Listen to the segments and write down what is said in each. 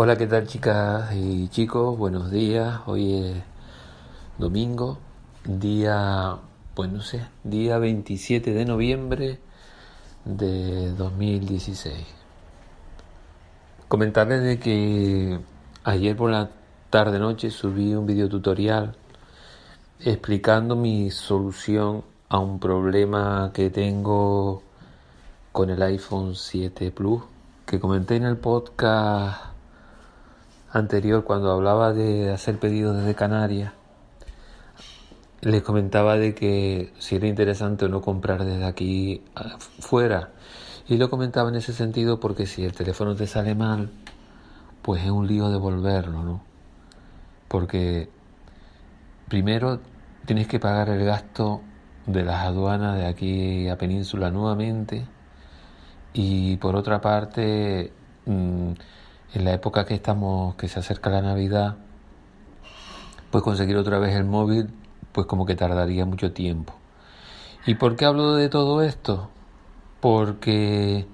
Hola, ¿qué tal chicas y chicos? Buenos días. Hoy es domingo, día, pues no sé, día 27 de noviembre de 2016. Comentarles de que ayer por la tarde-noche subí un video tutorial explicando mi solución a un problema que tengo con el iPhone 7 Plus, que comenté en el podcast anterior cuando hablaba de hacer pedidos desde Canarias. Les comentaba de que si era interesante o no comprar desde aquí fuera. Y lo comentaba en ese sentido porque si el teléfono te sale mal, pues es un lío devolverlo, ¿no? Porque primero tienes que pagar el gasto de las aduanas de aquí a Península nuevamente. Y por otra parte, en la época que estamos, que se acerca la Navidad, pues conseguir otra vez el móvil, pues como que tardaría mucho tiempo. ¿Y por qué hablo de todo esto? Porque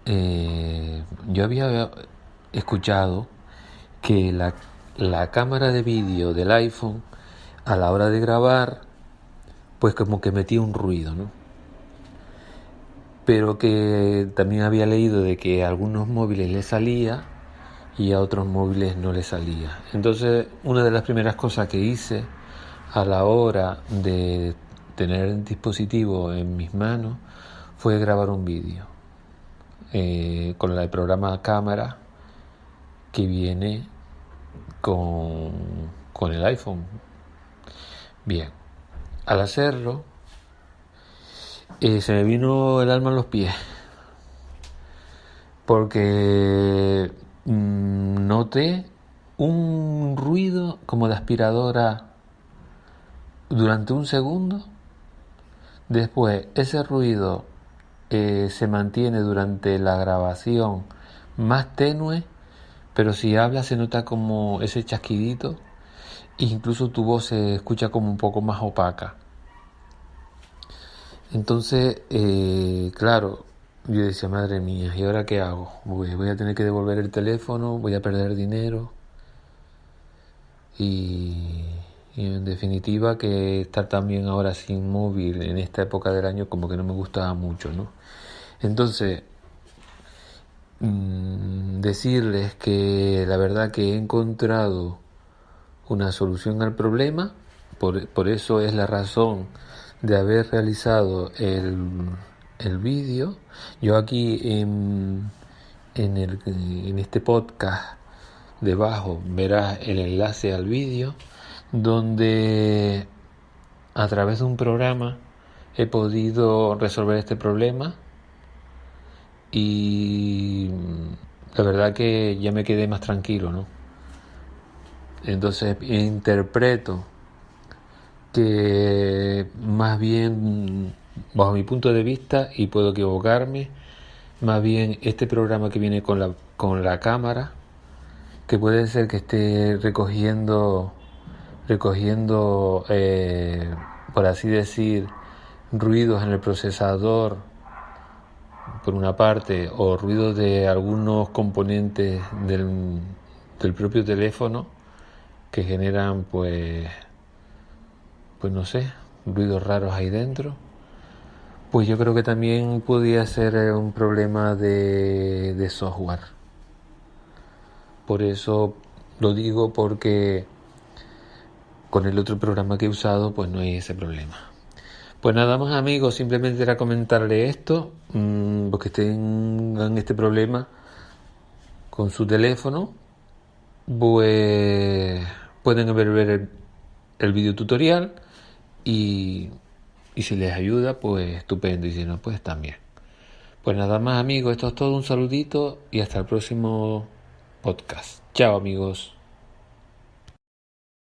yo había escuchado que la cámara de vídeo del iPhone a la hora de grabar, pues como que metía un ruido, ¿no? Pero que también había leído de que a algunos móviles le salía y a otros móviles no le salía. Entonces, una de las primeras cosas que hice a la hora de tener el dispositivo en mis manos fue grabar un vídeo con el programa cámara que viene con el iPhone. Bien, al hacerlo se me vino el alma a los pies porque noté un ruido como de aspiradora durante un segundo. Después ese ruido se mantiene durante la grabación más tenue, pero si hablas se nota como ese chasquidito e incluso tu voz se escucha como un poco más opaca. Entonces, claro, yo decía, madre mía, ¿y ahora qué hago? Voy a tener que devolver el teléfono, voy a perder dinero y en definitiva que estar también ahora sin móvil en esta época del año como que no me gustaba mucho, ¿no? Entonces, decirles que la verdad que he encontrado una solución al problema, por eso es la razón de haber realizado el vídeo. Yo aquí en este podcast debajo verás el enlace al vídeo donde a través de un programa he podido resolver este problema y la verdad que ya me quedé más tranquilo, ¿no? Entonces interpreto que más bien, bajo mi punto de vista, y puedo equivocarme, más bien este programa que viene con la cámara, que puede ser que esté recogiendo por así decir, ruidos en el procesador por una parte, o ruidos de algunos componentes del propio teléfono que generan pues no sé, ruidos raros ahí dentro. Pues yo creo que también podría ser un problema de software. Por eso lo digo, porque con el otro programa que he usado pues no hay ese problema. Pues nada más, amigos, simplemente era comentarle esto, porque tengan este problema con su teléfono, pues pueden ver el video tutorial y si les ayuda, pues estupendo, y si no, pues también. Pues nada más, amigos, esto es todo, un saludito y hasta el próximo podcast. Chao, amigos.